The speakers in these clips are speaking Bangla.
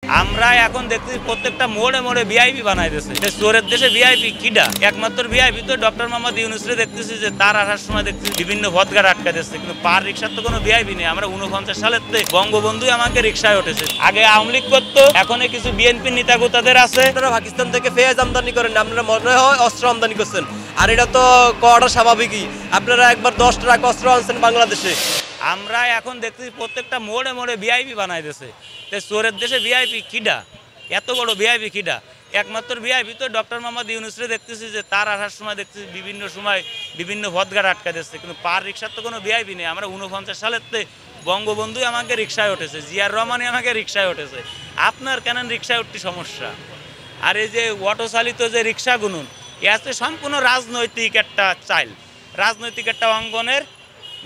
আমরা এখন দেখতেছি প্রত্যেকটা মোড়ে মোড়ে ভিআইপি বানাই দিয়েছে। চোরের দেশে ভিআইপি কিডা? একমাত্র ভিআইপি তো ডক্টর মোহাম্মদ ইউনূসরে দেখতেছি যে তার আসার সময় দেখতেছি বিভিন্ন পথঘাট আটকা দিচ্ছে, কিন্তু পার রিক্সার তো কোনো ভিআইপি নেই। আমরা 49 সালের বঙ্গবন্ধুই আমাকে রিক্সায় উঠেছে। আগে আওয়ামী লীগ করতো, এখন কিছু বিএনপি নেতাগোতাদের আছে। আপনারা পাকিস্তান থেকে পেঁয়াজ আমদানি করেন, আপনারা মনে হয় অস্ত্র আমদানি করছেন, আর এটা তো করাটা স্বাভাবিকই। আপনারা একবার 10 ট্রাক অস্ত্র আনছেন বাংলাদেশে। আমরা এখন দেখতেছি প্রত্যেকটা মোড়ে মোড়ে ভিআইপি বানাই দিয়েছে। চোরের দেশে ভিআইপি কিডা? এত বড় ভিআইপি কিডা? একমাত্র ভিআইপি তো ডক্টর মোহাম্মদ ইউনূসরে দেখতেছি যে তার আসার সময় দেখতেছি বিভিন্ন সময় বিভিন্ন পথঘাট আটকা দিচ্ছে, কিন্তু পার রিক্সার তো কোনো ভিআইপি নেই। আমরা 49 সালের বঙ্গবন্ধুই আমাকে রিক্সায় উঠেছে, জিয়ার রহমানই আমাকে রিক্সায় উঠেছে। আপনার কেন রিক্সায় উঠতে সমস্যা? আর এই যে অটো চালিত যে রিক্সা গুনুন, এতে সম্পূর্ণ রাজনৈতিক একটা চাইল, রাজনৈতিক একটা অঙ্গনের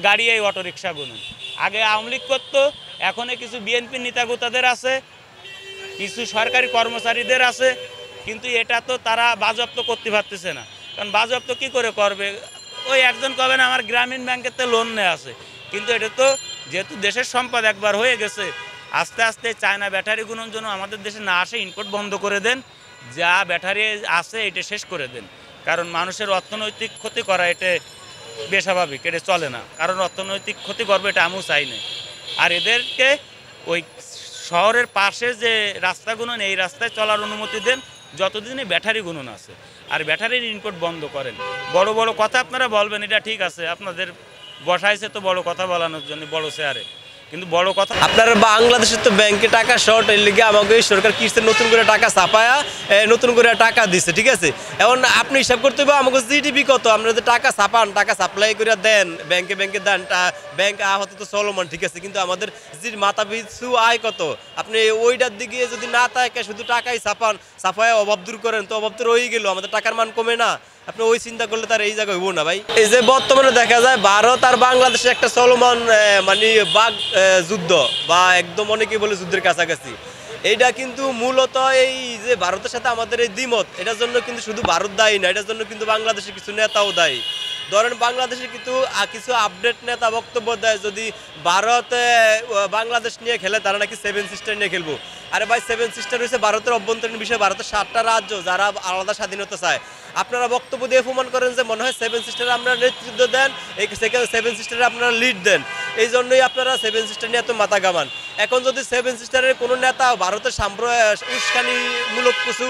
গাড়ি এই অটো রিক্সা গুনুন। আগে আওয়ামী লীগ করতো, এখন কিছু বিএনপি নেতাগোতাদের আছে, কিছু সরকারি কর্মচারীদের আছে, কিন্তু এটা তো তারা বাজেয়াপ্ত করতে পারতেছে না। কারণ বাজেয়াপ্ত কী করে করবে? ওই একজন কবে না আমার গ্রামীণ ব্যাংকের তো লোন নেওয়া আছে, কিন্তু এটা তো যেহেতু দেশের সম্পদ একবার হয়ে গেছে, আস্তে আস্তে চায়না ব্যাটারি গুলোর জন্য আমাদের দেশে না আসে, ইনপুট বন্ধ করে দেন, যা ব্যাটারি আছে এটা শেষ করে দেন। কারণ মানুষের অর্থনৈতিক ক্ষতি করা এটা বেস্বাভাবিক, এটা চলে না। কারণ অর্থনৈতিক ক্ষতি করবে এটা আমিও চাই না। আর এদেরকে ওই শহরের পাশে যে রাস্তাগুলো এই রাস্তায় চলার অনুমতি দেন যতদিনে ব্যাটারি গুণন আছে, আর ব্যাটারির ইনপুট বন্ধ করেন। বড় বড় কথা আপনারা বলবেন, এটা ঠিক আছে, আপনাদের বসাইছে তো বড় কথা বলানোর জন্য বড় চেয়ারে, কিন্তু বড় কথা আপনার বাংলাদেশের তো ব্যাংকে টাকা শর্ট, এর লিগে আমাকে সরকার কিস্তি নতুন করে টাকা ছাপায়া নতুন করে টাকা দিচ্ছে, ঠিক আছে। এখন আপনি হিসাব করতে হবে আমাকে জিডিপি কত, আমরা যে টাকা ছাপান, টাকা সাপ্লাই করে দেন ব্যাংকে, ব্যাংকে দেন, ব্যাংক হতে তো চলমান, ঠিক আছে, কিন্তু আমাদের যে মাথা পিছু আয় কত, আপনি ওইটার দিকে যদি না থাকে শুধু টাকাই ছাপায় অভাব দূর করেন, তো অভাব তো রয়েই গেল, আমাদের টাকার মান কমে না। আপনি ওই চিন্তা করলে তার এই জায়গায় হইব না ভাই। এই যে বর্তমানে দেখা যায় ভারত আর বাংলাদেশে একটা চলমান মানে বাঘ যুদ্ধ, বা একদম অনেকেই বলে যুদ্ধের কাছাকাছি। এইটা কিন্তু মূলত এই যে ভারতের সাথে আমাদের এই দ্বিমত, এটার জন্য কিন্তু শুধু ভারত দায়ী না, এটার জন্য কিন্তু বাংলাদেশের কিছু নেতাও দায়ী। ধরেন বাংলাদেশে কিন্তু কিছু আপডেট নেতা বক্তব্য দেয় যদি ভারত বাংলাদেশ নিয়ে খেলে তারা নাকি 7 সিস্টার নিয়ে খেলবো। আরে ভাই 7 সিস্টার হয়েছে ভারতের অভ্যন্তরীণ বিষয়, ভারতের 7টা রাজ্য যারা আলাদা স্বাধীনতা চায়। আপনারা বক্তব্য দিয়ে প্রমাণ করেন যে মনে হয় 7 সিস্টারে আপনারা নেতৃত্ব দেন, এই 7 সিস্টারে আপনারা লিড দেন, এই জন্যই আপনারা 7 সিস্টার নিয়ে এত মাথা গামান। এখন যদি 7 সিস্টারের কোনো নেতা ভারতের উস্কানিমূলক কিছু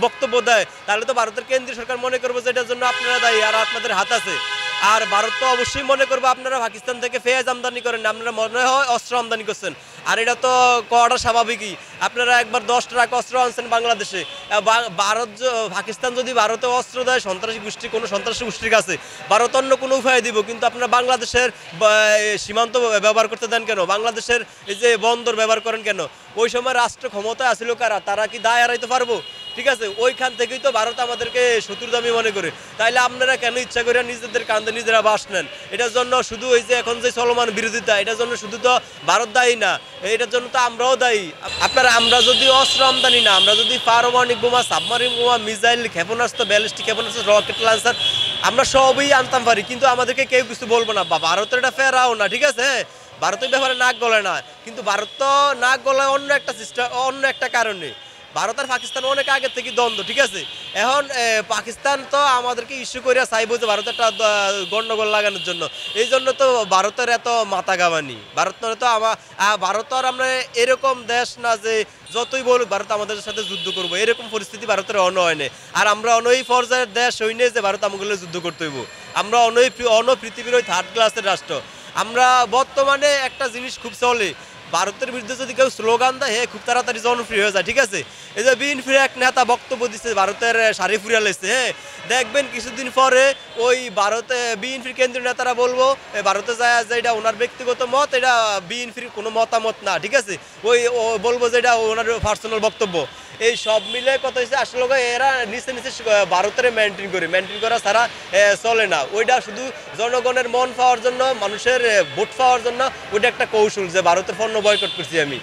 বক্তব্য দেয়, তাহলে তো ভারতের কেন্দ্রীয় সরকার মনে করবে যে এটার জন্য আপনারা দায়ী আর আপনাদের হাত আছে। আর ভারত তো অবশ্যই মনে করবে আপনারা পাকিস্তান থেকে পেঁয়াজ আমদানি করেন, আপনারা মনে হয় অস্ত্র আমদানি করছেন, আর এটা তো করাটা স্বাভাবিকই। আপনারা একবার 10 ট্রাক অস্ত্র আনছেন বাংলাদেশে। পাকিস্তান যদি ভারতে অস্ত্র দেয় সন্ত্রাসী গোষ্ঠী, কোনো সন্ত্রাসী গোষ্ঠীর কাছে, ভারত অন্য কোনো উপায় দিব, কিন্তু আপনারা বাংলাদেশের সীমান্ত ব্যবহার করতে দেন কেন? বাংলাদেশের এই যে বন্দর ব্যবহার করেন কেন? ওই সময় রাষ্ট্র ক্ষমতায় আসিল কারা? তারা কি দায় এড়াইতে পারবো? ঠিক আছে, ওইখান থেকেই তো ভারত আমাদেরকে শত্রুদামি মনে করে। তাইলে আপনারা কেন ইচ্ছা করে নিজেদের কান্দে নিজেরা বাস নেন? এটার জন্য শুধু ওই যে এখন যে চলমান বিরোধিতা, এটার জন্য শুধু তো ভারত দায়ী না, এটার জন্য তো আমরাও দায়ী। আমরা যদি অস্ত্র আমদানি না, আমরা যদি পারমাণবিক বোমা, সাবমারিন বোমা, মিসাইল, ক্ষেপণাস্ত্র, ব্যালিস্টিক ক্ষেপণাস্ত্র, রকেট লঞ্চার আমরা সবই আনতাম পারি, কিন্তু আমাদেরকে কেউ কিছু বলবো না। ভারতের এটা ফেরাও না, ঠিক আছে, ভারতের ব্যাপারে নাক গলায় না, কিন্তু ভারত তো নাক গলায় অন্য একটা সিস্টেম, অন্য একটা কারণে। ভারত আর পাকিস্তান অনেক আগে থেকে দ্বন্দ্ব, ঠিক আছে। এখন পাকিস্তান তো আমাদেরকে ইস্যু করিয়া চাইবো যে ভারতের একটা গন্ডগোল লাগানোর জন্য, এই জন্য তো ভারতের এত মাথা গামানি। ভারত আর আমরা এরকম দেশ না যে যতই বলুক ভারত আমাদের সাথে যুদ্ধ করবো, এরকম পরিস্থিতি ভারতের হয় না। আর আমরা অনই পর্যায়ের দেশ হই না যে ভারত আমাগুলো যুদ্ধ করতে হইব। আমরা পৃথিবীর ওই 3rd ক্লাসের রাষ্ট্র। আমরা বর্তমানে একটা জিনিস খুব চলে, ভারতের বিরুদ্ধে যদি কেউ স্লোগান দেয় খুব তাড়াতাড়ি জনপ্রিয় হয়ে যায়, ঠিক আছে। এই যে বিএনপির এক নেতা বক্তব্য দিচ্ছে ভারতের শাড়ি ফুরিয়া লেছে, দেখবেন কিছুদিন পরে ওই ভারতে বিএনপির কেন্দ্রীয় নেতারা বলবো ভারতে যায় যে এটা ওনার ব্যক্তিগত মত, এটা বিএনপির কোনো মতামত না, ঠিক আছে। ও বলবো যে এটা ওনার পার্সোনাল বক্তব্য। এই সব মিলে কথা হচ্ছে আসলে এরা নিচে নিচে ভারতের মেনটেন করা ছাড়া চলে না। ওইটা শুধু জনগণের মন পাওয়ার জন্য, মানুষের ভোট পাওয়ার জন্য ওইটা একটা কৌশল যে ভারতের পণ্য বয়কট করছি আমি।